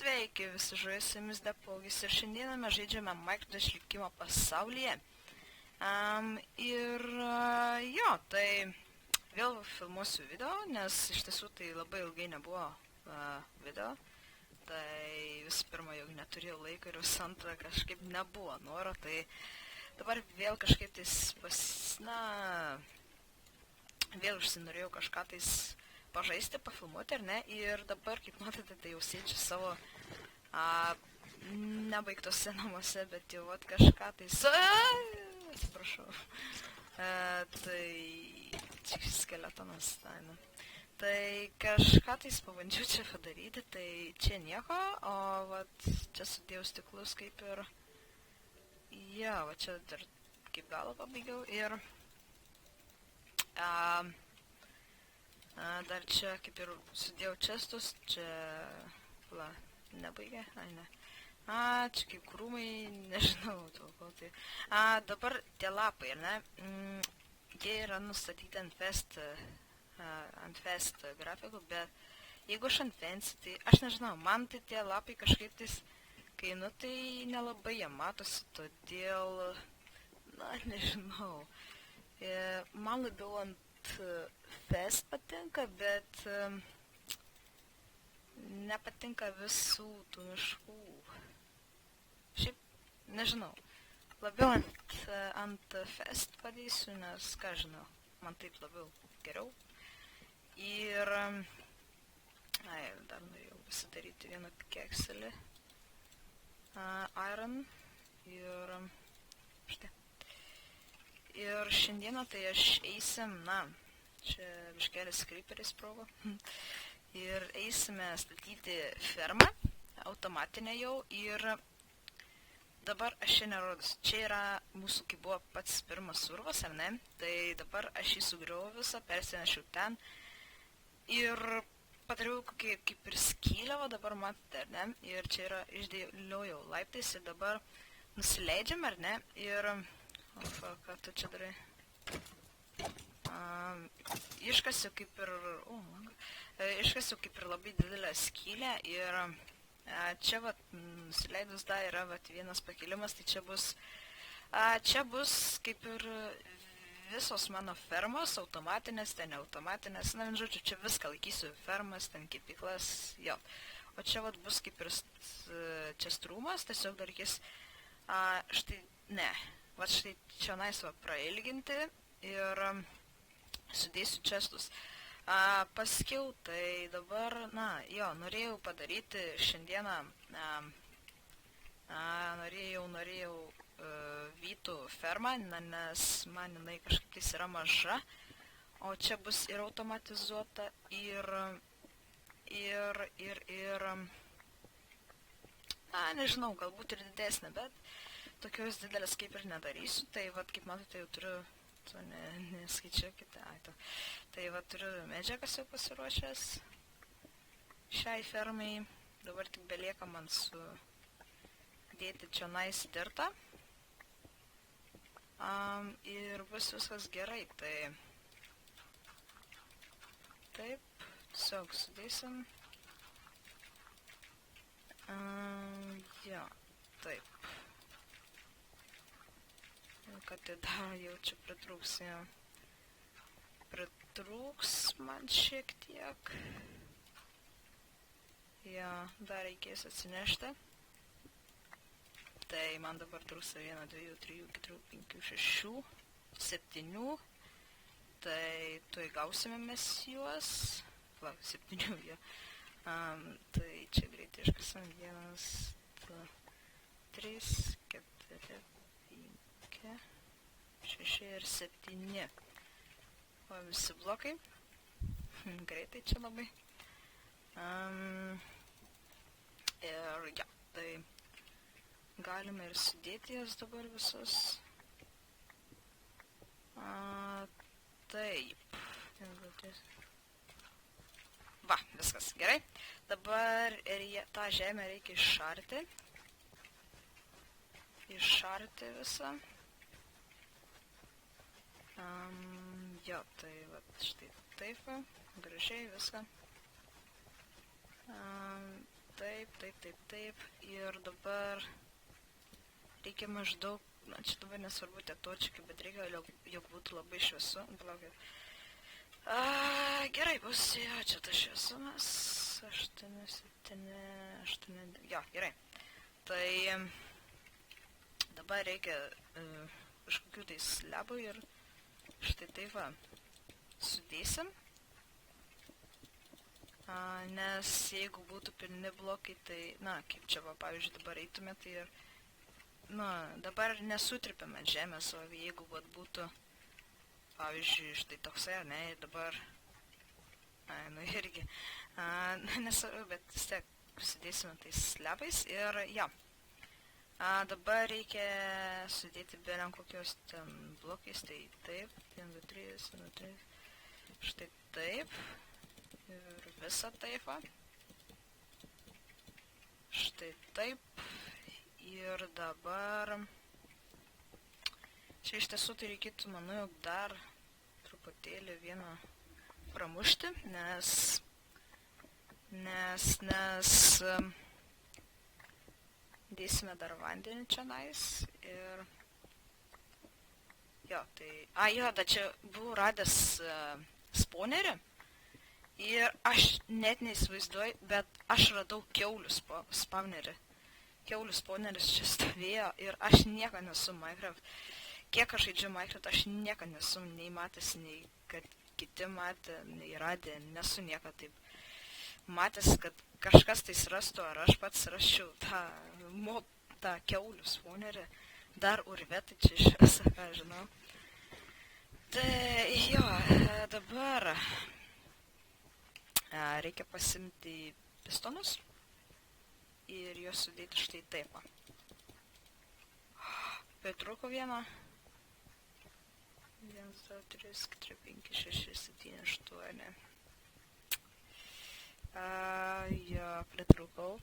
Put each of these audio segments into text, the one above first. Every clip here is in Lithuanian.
Sveiki, visi žuojusi jumis Depaugis ir šiandieną mes žaidžiame Minecraft išlikimo pasaulyje. Jo, tai vėl filmuosiu video, nes iš tiesų tai labai ilgai nebuvo video. Tai visų pirma, jau neturėjau laiko ir visų antra kažkaip nebuvo noro, tai dabar vėl kažkaip tais vėl užsinorėjau kažką tais pažaisti, pafilmuoti ar ne, ir dabar, kaip matote, tai jau sėdžiu savo nebaigtose namuose, bet jau vat kažką tais... Atsiprašau. Tai... Čia skeletonas, tai kažką tais pabandžiau čia padaryti, tai čia nieko, o vat čia sudėjau stiklus kaip ir... Jo, va čia dar kaip galą pabaigiau ir... Dar čia kaip ir sudėjau čestus, čia... Va, nebaigė, ai ne. Čia kaip krūmai, nežinau, kol tai. Dabar tie lapai, ar ne? Jie yra nustatyti ant fest grafikų, bet jeigu aš ant fancy, tai aš nežinau, man tai tie lapai kažkaip tais, kai tai nelabai jie matosi, todėl, nežinau. Man labiau ant fest patinka, bet nepatinka visų tų miškų. Šiaip, nežinau, labiau ant fest padėsiu, nes, ką žinau, man taip labiau geriau. Ir, dar norėjau pasidaryti vieną kekselį. Iron. Ir, štai. Ir šiandieną tai aš eisim, čia biškelis creeperis sprogo. Ir eisime statyti fermą, automatinę jau, ir dabar aš čia nerodysiu. Čia yra mūsų, kaip buvo pats pirmas urvas, ar ne? Tai dabar aš jį sugriauau visą, persinešiau ten ir padariau kokį kaip ir skylę, o dabar matote, ar ne? Ir čia yra išdėliojau laiptais ir dabar nusileidžiam, ar ne? Ir... ką tu čia darai? Iškasiu kaip ir... Iškasiu kaip ir labai didelę skylę ir čia vat nusileidus yra vat vienas pakilimas, tai čia bus kaip ir visos mano fermos, automatinės, ten automatinės, žodžiu, čia viską laikysiu, fermas, ten kepyklas, jo. O čia vat bus kaip ir čia strūmas, tiesiog dar reikės, štai, ne. Vat štai čia va prailginti ir sudėsiu čestus. Paskiau, tai dabar, norėjau padaryti šiandieną, norėjau vytų fermą, nes man jinai kažkaip yra maža, o čia bus ir automatizuota, ir, nežinau, galbūt ir didesnė, bet tokios didelės kaip ir nedarysiu, tai vat kaip matote jau turiu, to neskaičiuokite, tai vat turiu medžiagas jau pasiruošęs šiai fermai, dabar tik belieka man sudėti čia dirtą ir bus viskas gerai, tai taip, tiesiog sudėsim, jo, taip. Kad tai dar jau čia pritrūks, jo. Pritrūks man šiek tiek. Jo, dar reikės atsinešti. Tai man dabar trūksta 1, 2, 3, 4, 5, 6, 7. Tai tuoj gausime mes juos. Va, 7 jo. Tai čia greitai iškasam 1, 2, 3, 4, 6 ir 7. O visi blokai. Greitai čia labai. Ir ja, tai galime ir sudėti jas dabar visus. Taip. Va, viskas gerai. Dabar tą žemę reikia išarti. Išarti visą. Jo, tai vat štai taip, gražiai viską. taip. Ir dabar reikia maždaug, na čia dabar nesvarbu tie točikai, bet reikia, jog būtų labai šviesu. Palaukit. Gerai, bus, jo, čia tas šviesumas. 8, 7, 8, jo, gerai. Tai dabar reikia kažkokių tai slebų ir štai taip va, sudėsim. Nes jeigu būtų pilni blokai, tai, na, kaip čia va, pavyzdžiui, dabar eitumėt ir, na, dabar nesutripiam ant žemės, o jeigu vat, būtų, pavyzdžiui, štai toksai, ar ne, ir dabar, nu irgi, nesvarbu, bet vis tiek sudėsime tais slebais ir, ja, dabar reikia sudėti bėliam kokios ten blokais, tai taip, 1, 2, 3, 1, 2, 3, štai taip. Ir visą taip, štai taip, ir dabar, čia iš tiesų tai reikėtų, manau, jog dar truputėlį vieną pramušti, nes dėsime dar vandenį čia nais, ir, jo, tai, jo, da čia buvau radęs spawnerį. Ir aš net neįsivaizduoju, bet aš radau kiaulių spawnerį. Kiaulių spawneris čia stovėjo ir aš nieko nesu Minecraft. Kiek aš žaidžiu Minecraft, aš nieko nesu nei matęs, nei kad kiti matė, nei radė, nesu nieko taip matęs, kad kažkas tai rastų, ar aš pats raščiau tą kiaulių spawnerį. Dar urve, tai čia iš viso, ką žinau. Tai jo, dabar reikia pasimti pistonus ir juos sudėti štai taip. Pritrūko vieną. 1, 2, 3, 4, 5, 6, 7, 8. Jo, pritrūkau.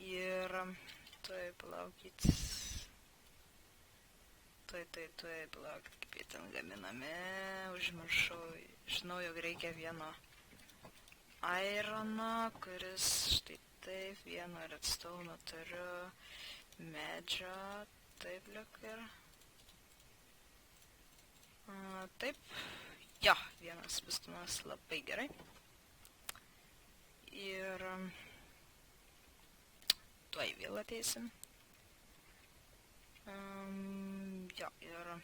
Ir tuoj palaukit. Tuoj palaukit, kaip jie ten gaminami. Užmiršau. Žinau, jog reikia vieno irono, kuris štai taip, vieno redstone turiu, medžio, taip liuk ir. Taip, jo, vienas pistonas labai gerai. Ir tuoj vėl ateisim. Jo, ir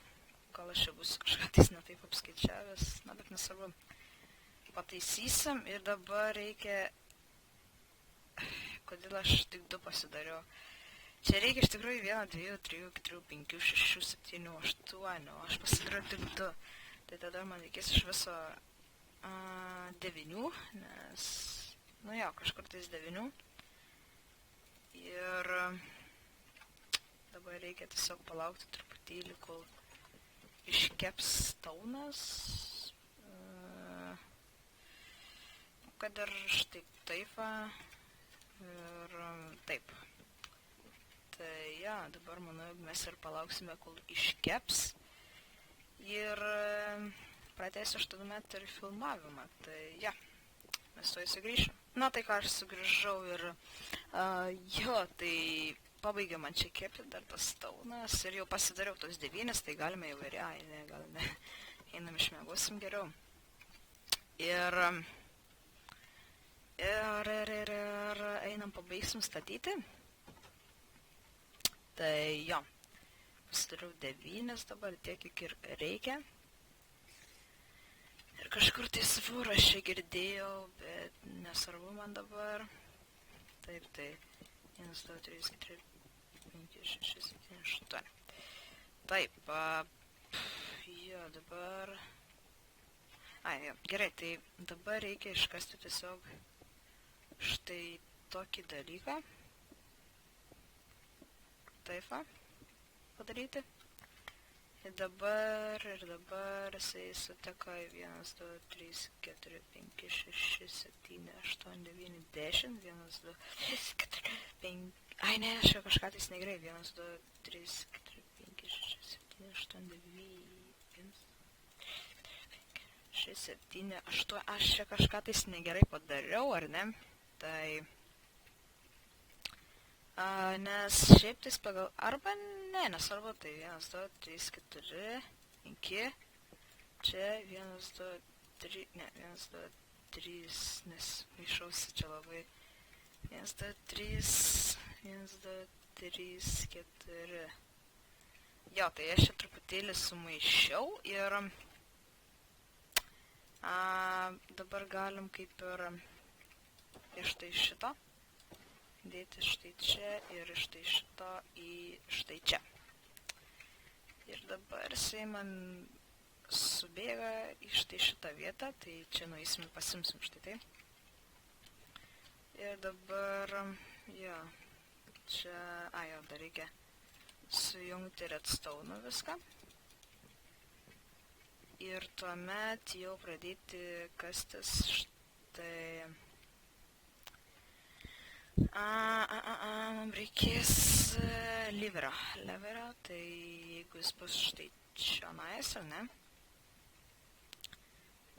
gal aš čia bus kažką tais netaip apskaičiavęs, na, bet nesvarbu. Pataisysim ir dabar reikia, kodėl aš tik 2 pasidariau. Čia reikia iš tikrųjų 1, 2, 3, 4, 5, 6, 7, 8, o aš pasidariau tik 2. Tai tada man reikės iš viso 9, nes, nu jo, kažkur tais 9. Ir dabar reikia tiesiog palaukti truputėlį, kol iškeps staunas. Kad ir štai taip. Ir taip. Tai ja, dabar manau, mes ir palauksime, kol iškeps. Ir pratęsiu aš tada met ir filmavimą. Tai ja, mes tuoj sugrįšim. Na tai ką, aš sugrįžau ir jo, tai pabaigė man čia kepti dar tas staunas ir jau pasidariau tos 9, tai galime jau ir galime, einam išmiegosim geriau. Ir einam pabaigsim statyti. Tai jo, pasidariau 9 dabar, tiek kiek ir reikia. Ir kažkur tai svūrą aš čia girdėjau, bet nesvarbu man dabar. Taip, tai 1, 2, 3, 4, 5, 6, 7, 8. Taip, jo, dabar... jo, gerai, tai dabar reikia iškasti tiesiog štai tokį dalyką. Taip, padaryti. Ir dabar jisai suteka į 1, 2, 3, 4, 5, 6, 7, 8, 9, 10. 1, 2, 3, 4, 5... Ai ne, aš jau kažką tais negerai. 1, 2, 3, 4, 5, 6, 7, 8, 9... 6, 7, 8... Aš čia kažką tais negerai padariau, ar ne? Tai nes šiaip tais pagal arba ne, nesvarbu, tai 1, 2, 3, 4, 5, čia 1, 2, 3, ne, 1, 2, 3, nes maišausi čia labai. 1, 2, 3, 1, 2, 3, 4. Jo, tai aš čia truputėlį sumaišiau ir dabar galim kaip ir iš tai šito dėti štai čia ir iš tai šito į štai čia. Ir dabar jisai man subėga į štai šitą vietą, tai čia nueisim ir pasimsim štai tai. Ir dabar, jo, čia, jo, dar reikia sujungti redstone viską. Ir tuomet jau pradėti kastis štai. Mums reikės leverio, tai jeigu jis bus štai čionais, ar ne?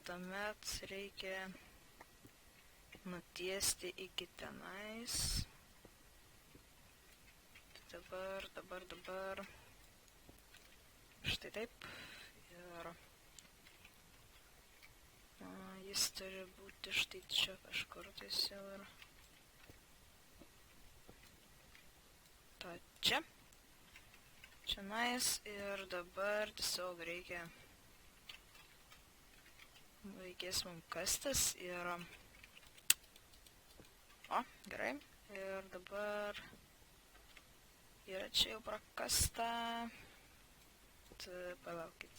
Tuomet reikia nutiesti iki tenais. Dabar. Štai taip. Ir jis turi būti štai čia kažkur tais jau ir to čia. Čianais ir dabar tiesiog reikės mums kastis ir gerai. Ir dabar yra čia jau prakasta. Palaukit.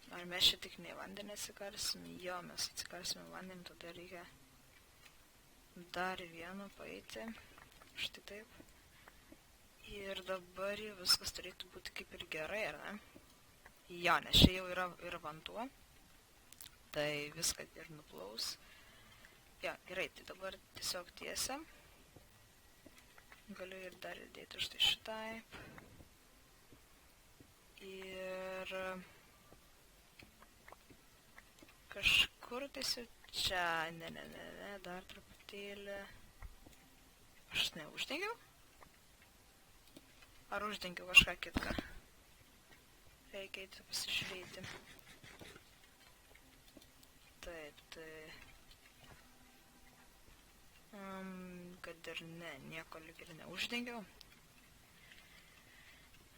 Ar mes čia tik ne vandenį atsikarsim? Jo, mes atsikarsime vandenį, tada reikia dar vienu paeiti. Štai taip. Ir dabar jau viskas turėtų būti kaip ir gerai, ar ne? Jo, nes čia jau yra vanduo. Tai viską ir nuplaus. Jo, gerai, tai dabar tiesiog tiesiam. Galiu ir dar įdėti štai šitaip. Ir kažkur tiesiog čia, ne, dar truputėlį. Aš neuždengiau? Ar uždengiau kažką kitką? Reikia eiti pasižiūrėti. Taip, tai... kad ir ne, nieko lyg ir neuždengiau.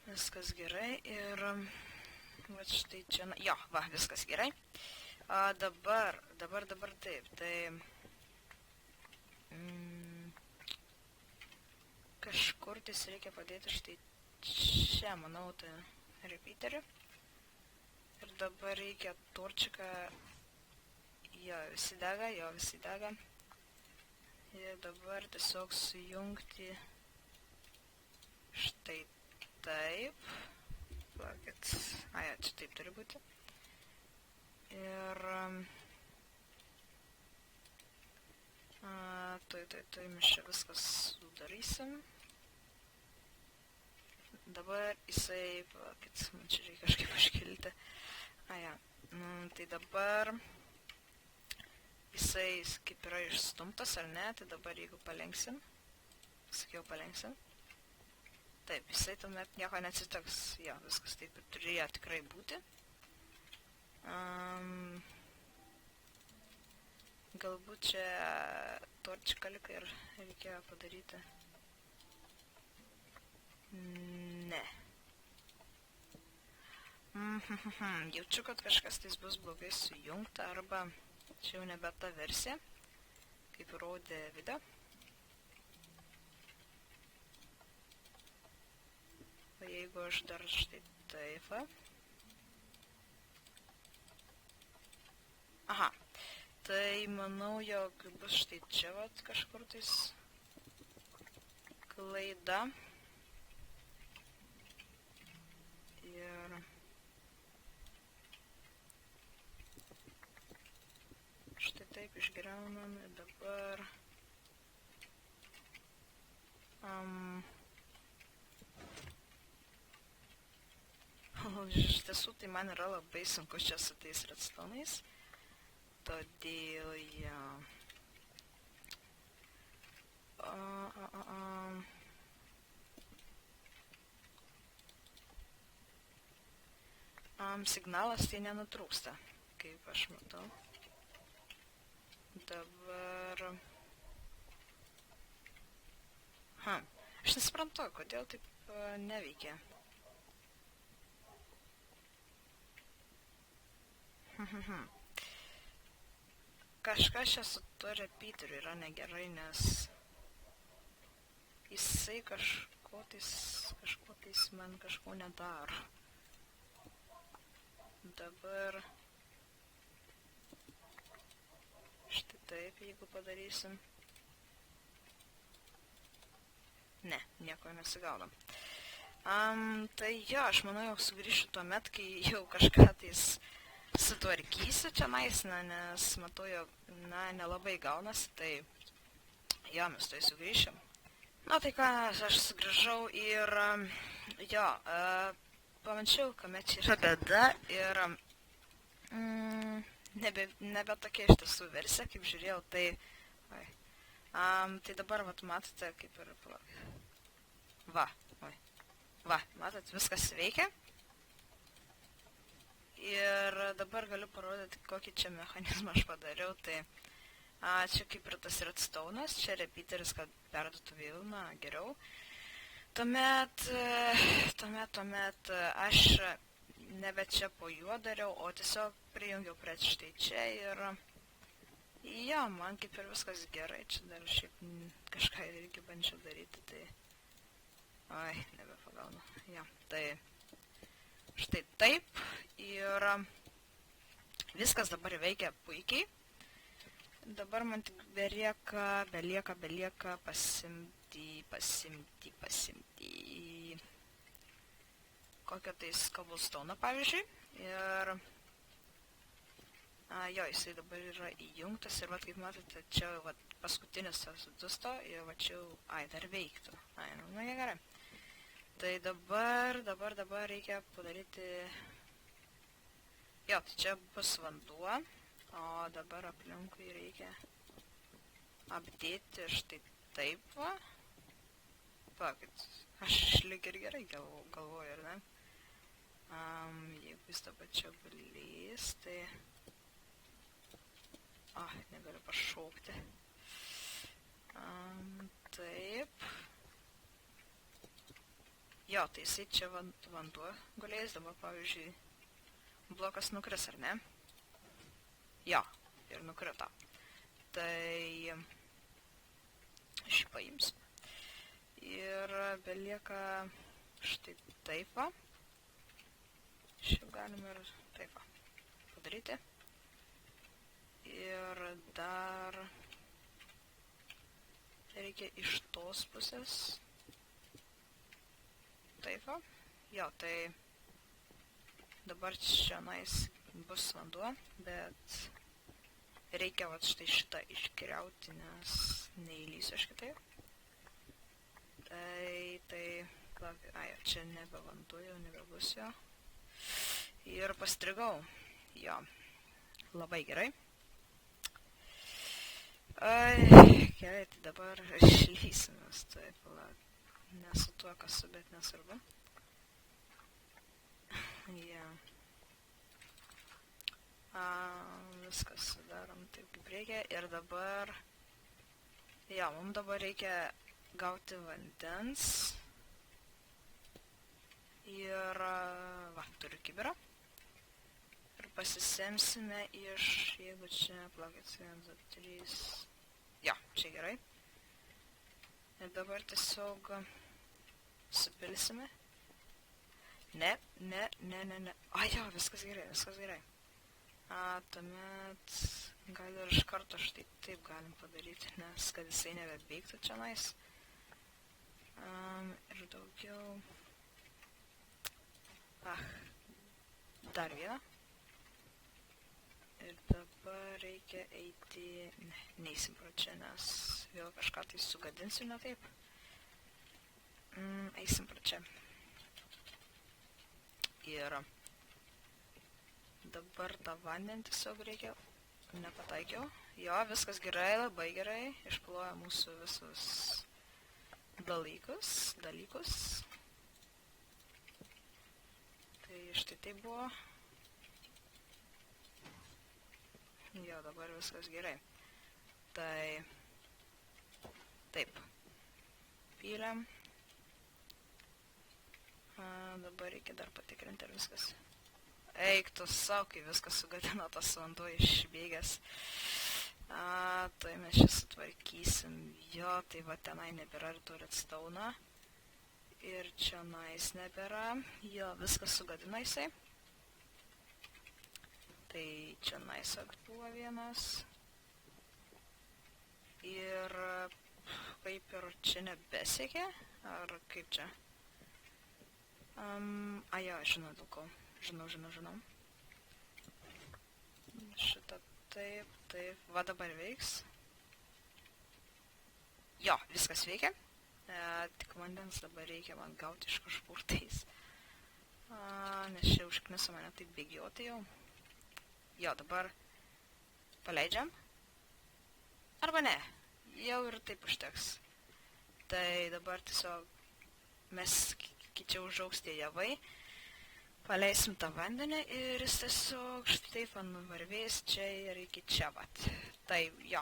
Viskas gerai ir... va štai čia... jo, va, viskas gerai. Dabar taip, tai... kažkur tais reikia padėti štai čia, manau, tai repeaterį. Ir dabar reikia torčiką, jo, visi dega. Ir dabar tiesiog sujungti štai taip. Plakit. Jo, čia taip turi būti. Ir... tai mes čia viskas sudarysim. Dabar jisai, plakit, man čia reikia kažkaip iškilti. Tai dabar jisai kaip yra išstumtas, ar ne? Tai dabar jeigu palenksim, sakiau palenksim, taip, jisai tuomet nieko neatsitiks. Jo, viskas taip ir turėjo tikrai būti. Galbūt čia torčkaliką ir reikėjo padaryti. Ne. Jaučiu, kad kažkas tais bus blogai sujungta, arba čia jau nebe ta versija, kaip rodė video. O jeigu aš dar štai taip. Aha. Tai manau, jog bus štai čia vat kažkur tais klaida. Ir štai taip išgriaunam ir dabar iš tiesų tai man yra labai sunku čia su tais redstone'ais. Todėl, signalas tai nenutrūksta, kaip aš matau. Dabar... Aš nesuprantu, kodėl taip neveikia. Kažkas čia su tuo repeateriu yra negerai, nes jisai kažko tais man kažko nedaro. Dabar štai taip, jeigu padarysim. Ne, nieko nesigaudom. Tai jo, aš manau, jau sugrįšiu tuomet, kai jau kažką tais sutvarkysiu čia nes matau, jog, nelabai gaunasi, tai jo, mes tai sugrįšim. Na tai ką, aš sugrįžau ir jo, pamačiau, kame čia yra bėda ir nebe tokia iš tiesų versija, kaip žiūrėjau, tai tai dabar, vat, matote, kaip ir matot, viskas veikia. Ir dabar galiu parodyti, kokį čia mechanizmą aš padariau, tai čia kaip ir tas redstone'as, čia repeateris, kad perduotų vėl, geriau. Tuomet aš nebe čia po juo dariau, o tiesiog prijungiau prie štai čia ir jo, man kaip ir viskas gerai, čia dar šiaip kažką irgi bandžiau daryti, tai nebepagaunu, jo, tai štai taip ir viskas dabar veikia puikiai. Dabar man tik belieka pasimti kokią tais cobblestone'ą, pavyzdžiui. Ir jo, jisai dabar yra įjungtas ir vat, kaip matote, čia vat, paskutinis sudusto ir va čia dar veiktų. Gerai. Tai dabar reikia padaryti... Jo, tai čia bus vanduo, o dabar aplinkui reikia apdėti štai taip va. Pakit, aš lyg ir gerai galvoju, ar ne? Jeigu jis dabar čia balys, tai... negaliu pašaukti. Taip... Jo, tai jisai čia vanduo gulės, dabar pavyzdžiui blokas nukris, ar ne? Jo, ir nukrito. Tai šį paimsiu. Ir belieka štai taip va. Šiaip galim ir taip va padaryti. Ir dar reikia iš tos pusės. Taip va. Jo, tai dabar čianais bus vanduo, bet reikia vat štai šitą iškriauti, nes neįlysiu aš kitaip. Tai, čia nebe vanduo, jau nebebus jo. Ir pastrigau. Jo, labai gerai. Gerai, tai dabar išlysimės, taip, nesu tuo, kas su, bet nesvarbu. Viskas sudarom taip, kaip reikia. Ir dabar, mums dabar reikia gauti vandens. Ir, turiu kibirą. Ir pasisemsime iš, jeigu čia, plakit, 1, 2, 3. Jo, čia gerai. Ir dabar tiesiog supilsime. Ne. Jo, viskas gerai. Tuomet gal ir iš karto štai taip galim padaryti, nes kad jisai nebebeigtų čianais. Ir daugiau... Dar vieną. Ir dabar reikia eiti... Neįsim pro čia, nes vėl kažką tai sugadinsiu, ne taip. Eisim pro čia. Ir dabar tą vandenį tiesiog reikia... Nepataikiau. Jo, viskas gerai, labai gerai. Išploja mūsų visus dalykus. Tai štai tai buvo. Jo, dabar viskas gerai. Tai... Taip. Pylėm. Dabar reikia dar patikrinti, ar viskas. Eik tu savo, kai viskas sugadino tas vanduo išbėgęs. Tai mes čia sutvarkysim. Jo, tai va tenai nebėra ir turi atstauna. Ir čia nais nebėra. Jo, viskas sugadino jisai. Tai čia nais buvo vienas. Ir kaip ir čia nebesiekė. Ar kaip čia? Jo, žinau dėl ko. Žinau. Šitą taip. Va dabar veiks. Jo, viskas veikia. Tik vandens dabar reikia man gauti iš kažkur tais. Nes čia užkniso mane taip bėgioti jau. Jo, dabar paleidžiam. Arba ne. Jau ir taip užteks. Tai dabar tiesiog mes čia užaugs tie javai. Paleisim tą vandenį ir jis tiesiog štai nuvarvės čia ir iki čia vat. Tai jo.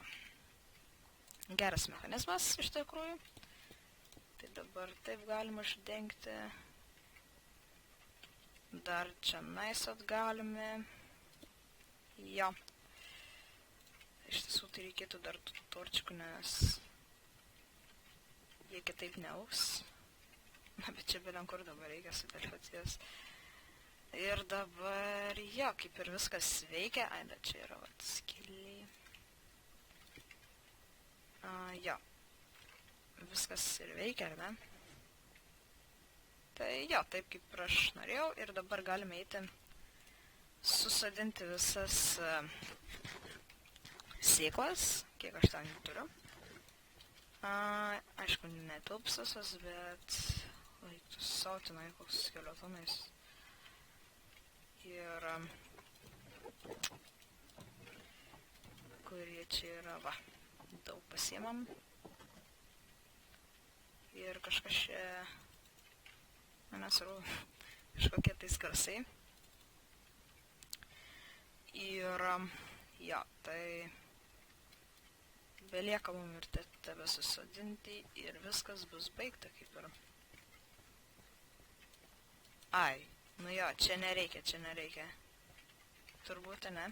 Geras mechanizmas iš tikrųjų. Tai dabar taip galima uždengti. Dar čia naisot galime. Jo. Iš tiesų tai reikėtų dar tų torčikų, nes jie kitaip neaugs. Na, bet čia bėliam kur dabar reikia sudėlioti jas. Ir dabar, jo, kaip ir viskas veikia. Ai, da, čia yra vat skiliai. Jo. Viskas ir veikia, ar ne? Tai jo, taip kaip ir aš norėjau. Ir dabar galime eiti susadinti visas sėklas, kiek aš ten turiu. Aišku, netilps visas, bet... Laiktų sautinai, koks skeletonais. Ir... kurie čia yra, va, daug pasiemam. Ir kažkas čia... Nesvarbu, kažkokie tais garsai. Ir... jo, tai... Belieka mum ir tave susodinti ir viskas bus baigta kaip ir... Ai, nu jo, čia nereikia. Turbūt, ne?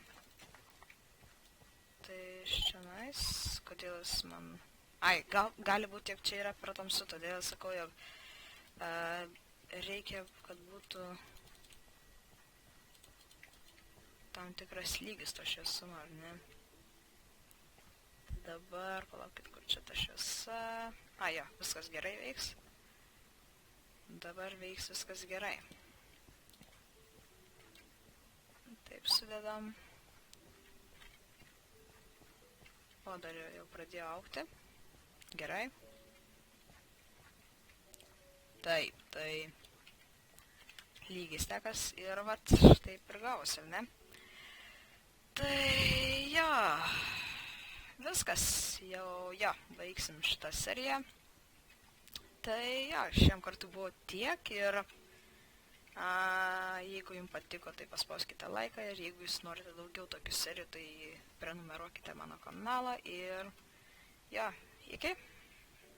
Tai iš čia nais, kodėl jis man... Ai, gali būti, jog čia yra per tamsu, todėl sakau, jog reikia, kad būtų tam tikras lygis to šviesumo, ar ne? Dabar, palaukit, kur čia ta šviesa... jo, viskas gerai veiks. Dabar veiks viskas gerai. Taip sudedam. O, dar jau pradėjo augti. Gerai. Taip, tai... lygis tekas ir vat, taip ir gavosi, ar ne? Tai, jo... Viskas, jau, jo, baigsim šitą seriją. Tai, jo, šiam kartu buvo tiek ir jeigu jums patiko, tai paspauskite laiką ir jeigu jūs norite daugiau tokių serijų, tai prenumeruokite mano kanalą ir, jo, iki.